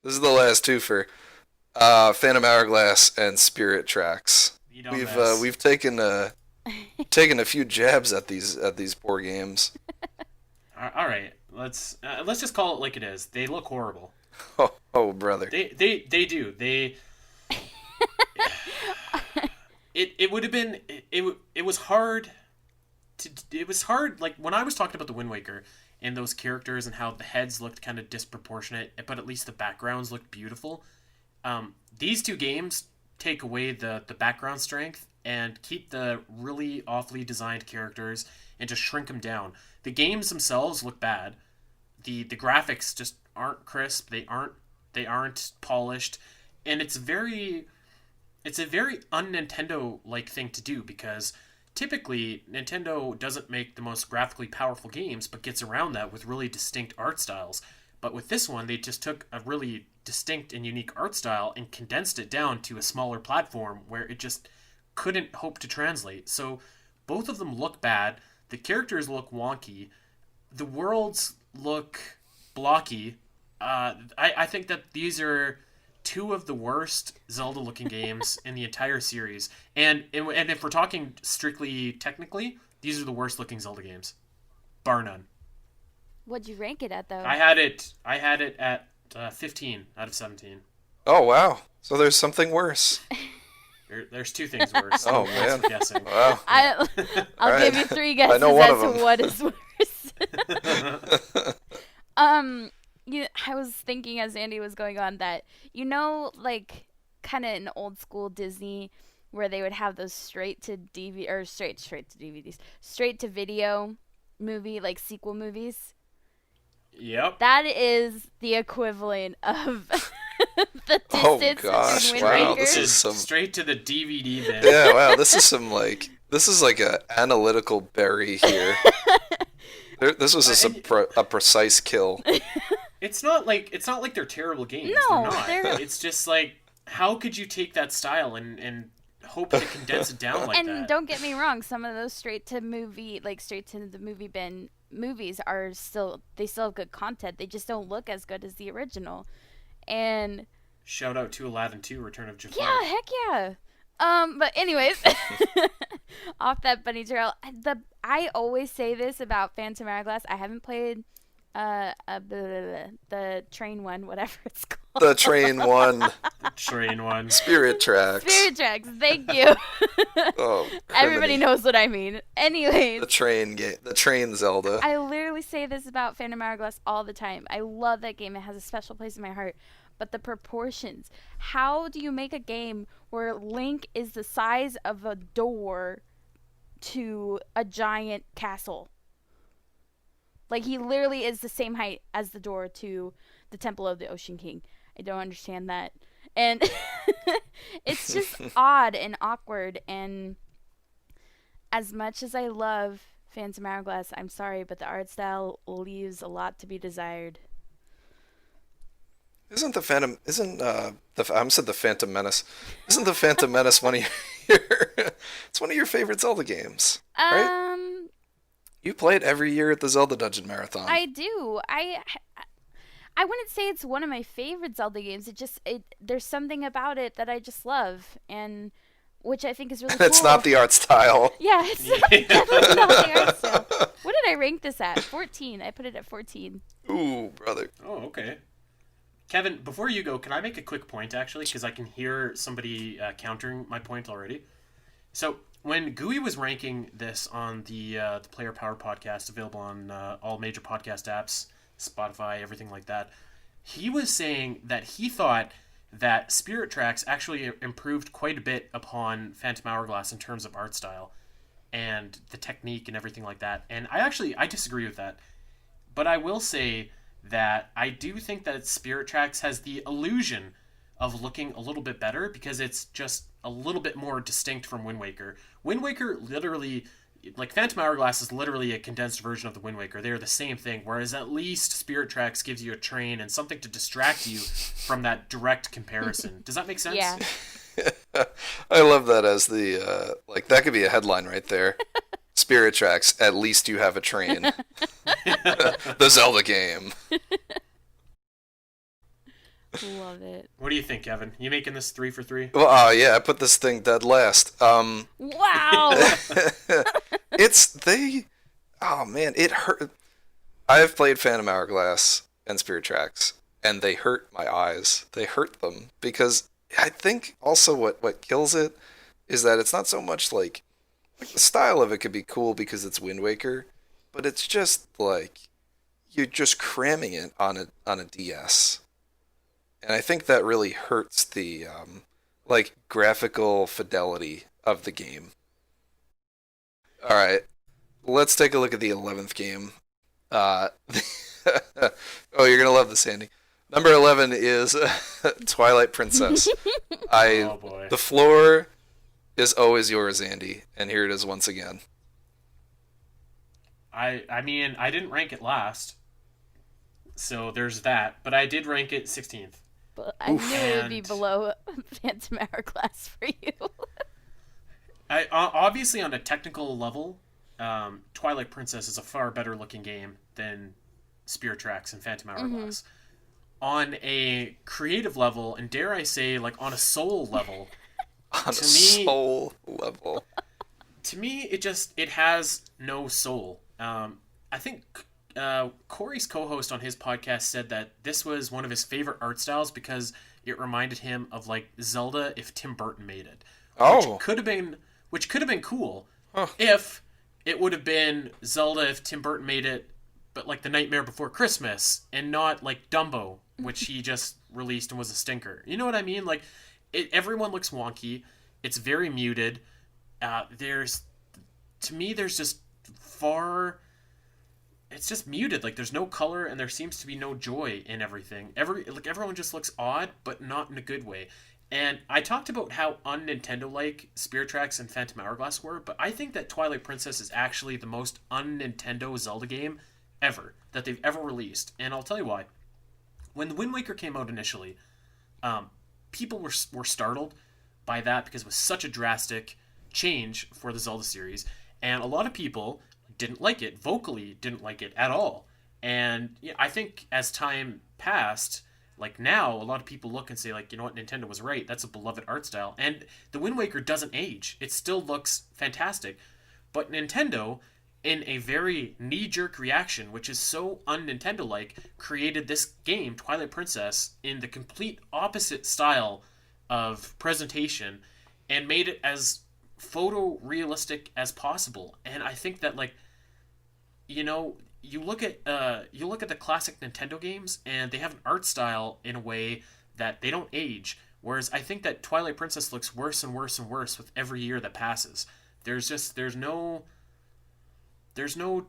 This is the last two for Phantom Hourglass and Spirit Tracks. You don't We've miss. taken a few jabs at these poor games. All right, let's just call it like it is. They look horrible. Oh, brother. They do. It would have been it was hard it was hard, like when I was talking about the Wind Waker and those characters and how the heads looked kind of disproportionate, but at least the backgrounds looked beautiful. These two games take away the background strength and keep the really awfully designed characters and just shrink them down. The games themselves look bad. The graphics just aren't crisp. They aren't polished, and it's a very un Nintendo like thing to do because typically Nintendo doesn't make the most graphically powerful games, but gets around that with really distinct art styles. But with this one, they just took a really distinct and unique art style and condensed it down to a smaller platform where it just couldn't hope to translate. So both of them look bad. The characters look wonky. The worlds look blocky. I think that these are two of the worst Zelda looking games in the entire series. And if we're talking strictly technically, these are the worst looking Zelda games, bar none. What'd you rank it at though? I had it at 15 out of 17. Oh, wow. So there's something worse. There's two things worse. Oh, So that's man. for guessing. Wow. I All I'll right. give you three I guesses know one as of to them. what is worse. um, I was thinking as Andy was going on that like kind of in old school Disney where they would have those straight to DVD or straight to DVDs, straight to video movie like sequel movies. Yep. That is the equivalent of the Oh, distance gosh. between Wind Wow. Waker. This is some. Straight to the DVD bin. Yeah, wow. This is like a analytical berry here. This was a precise kill. It's not like they're terrible games. They're No, not. they're It's just like how could you take that style and hope to condense it down like and that? don't get me wrong, some of those straight to the movie bin movies are still have good content. They just don't look as good as the original. And Shout out to Aladdin 2: Return of Jafar. yeah, heck yeah. But anyways, off that bunny trail, I always say this about Phantom Hourglass. I haven't played the train one, whatever it's called. The train one, Train one. Spirit Tracks. Spirit Tracks. Thank you. Oh, Everybody criminy. knows what I mean. Anyways, The train Zelda. I literally say this about Phantom Hourglass all the time. I love that game. It has a special place in my heart. But the proportions. How do you make a game where Link is the size of a door to a giant castle? Like, he literally is the same height as the door to the Temple of the Ocean King. I don't understand that. And it's just odd and awkward. And as much as I love Phantom Hourglass, I'm sorry, but the art style leaves a lot to be desired. Isn't the Phantom? Isn't the I said the Phantom Menace? Isn't the Phantom Menace one of your? It's one of your favorite Zelda games, right? Um, You play it every year at the Zelda Dungeon Marathon. I do. I wouldn't say it's one of my favorite Zelda games. It there's something about it that I just love, and which I think is really And it's cool. not the art style. Yeah, it's definitely not the art style. What did I rank this at? 14. I put it at 14. Ooh, brother. Oh, okay. Kevin, before you go, can I make a quick point actually? Because I can hear somebody countering my point already. So when Gooey was ranking this on the Player Power podcast, available on all major podcast apps, Spotify, everything like that, he was saying that he thought that Spirit Tracks actually improved quite a bit upon Phantom Hourglass in terms of art style and the technique and everything like that. And I disagree with that. But I will say that I do think that Spirit Tracks has the illusion of looking a little bit better because it's just a little bit more distinct from Wind Waker. Wind Waker literally, like Phantom Hourglass is literally a condensed version of the Wind Waker. They're the same thing, whereas at least Spirit Tracks gives you a train and something to distract you from that direct comparison. Does that make sense? Yeah. I love that as the like that could be a headline right there. Spirit Tracks. At least you have a train. The Zelda game. Love it. What do you think, Kevin? You making this 3 for 3? Well, yeah, I put this thing dead last. Wow. It's they. Oh man, it hurt. I've played Phantom Hourglass and Spirit Tracks, and they hurt my eyes. They hurt them because I think also what kills it is that it's not so much like the style of it could be cool because it's Wind Waker, but it's just like you're just cramming it on a DS, and I think that really hurts the like graphical fidelity of the game. All right, let's take a look at the 11th game. Uh, oh, you're gonna love this, Andy. Number 11 is Twilight Princess. I Oh boy. The floor is always yours, Andy, and here it is once again. I mean, I didn't rank it last, so there's that. But I did rank it 16th. But I Oof. knew it would be And below Phantom Hourglass for you. obviously on a technical level, Twilight Princess is a far better looking game than Spirit Tracks and Phantom Hourglass. On a creative level, and dare I say, like on a soul level, On a to me, soul level. it has no soul. I think Corey's co-host on his podcast said that this was one of his favorite art styles because it reminded him of like Zelda if Tim Burton made it, which Oh, could have been cool huh. if it would have been Zelda if Tim Burton made it, but like The Nightmare Before Christmas and not like Dumbo, which he just released and was a stinker. You know what I mean? Like, everyone looks wonky. It's very muted. There's to me, there's just far. It's just muted. Like, there's no color and there seems to be no joy in everything. Everyone just looks odd, but not in a good way. And I talked about how un-Nintendo like Spirit Tracks and Phantom Hourglass were, but I think that Twilight Princess is actually the most un-Nintendo Zelda game ever that they've ever released. And I'll tell you why. When the Wind Waker came out initially, people were startled by that because it was such a drastic change for the Zelda series, and a lot of people didn't like it, vocally didn't like it at all. And yeah, I think as time passed, like now, a lot of people look and say, like, you know what, Nintendo was right. That's a beloved art style. And the Wind Waker doesn't age. It still looks fantastic. But Nintendo, in a very knee-jerk reaction, which is so un-Nintendo-like, created this game, Twilight Princess, in the complete opposite style of presentation and made it as photorealistic as possible. And I think that, like, you know, you look at the classic Nintendo games and they have an art style in a way that they don't age. Whereas I think that Twilight Princess looks worse and worse and worse with every year that passes. There's no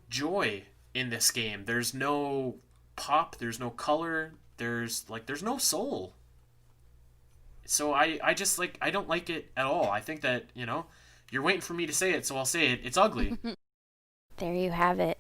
joy in this game. There's no pop, there's no color, there's no soul. So I just like I don't like it at all. I think that, you're waiting for me to say it, so I'll say it. It's ugly. There you have it.